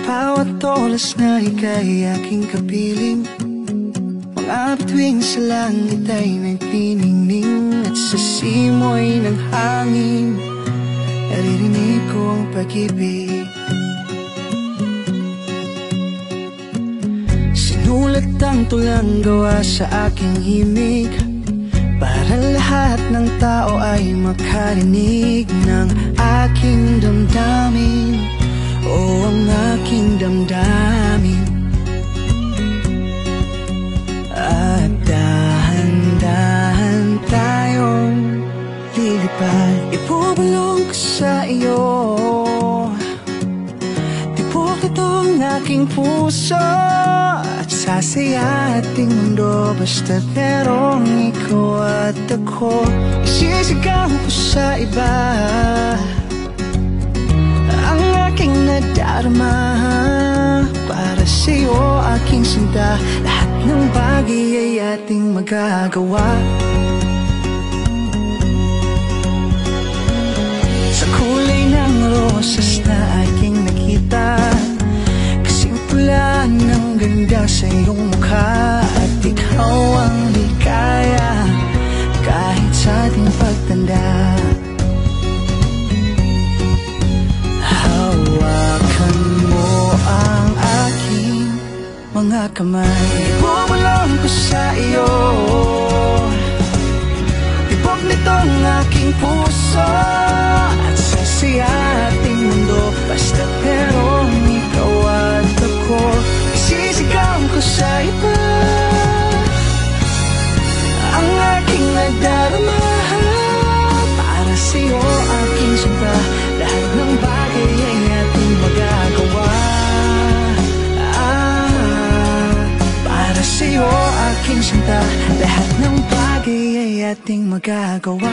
Bawat oras na ika'y aking kapiling, mga bituin sa langit ay nagniningning, at sa simoy ng hangin naririnig ko ang pag-ibig. Sinulat ang tulang gawa sa aking himig, para lahat ng tao ay makarinig ng aking damdamin, o ang aking damdamin. At dahan-dahan tayong lilipad, ibubulong ko sa iyo, tibok itong aking puso, at sasaya ating mundo basta't merong ikaw at ako. Isisigaw ko sa iba ang aking nadarama, para sa'yo aking sinta, lahat ng bagay ay ating magagawa. Sa kulay ng rosas na aking nakita, kasing pula ng ganda sa iyong mukha, at ikaw ang ligaya kahit sa ating pagtanda. Hawakan mo ang aking mga kamay, ibubulong ko sa iyo, tibok nitong aking puso, at sasaya ating mundo basta't merong ikaw at ako. Isisigaw ko sa iba ang aking nadarama, para sa'yo aking sinta, lahat ng bagay ay ating magagawa. Para sa'yo aking sinta, lahat ng bagay ay ating magagawa.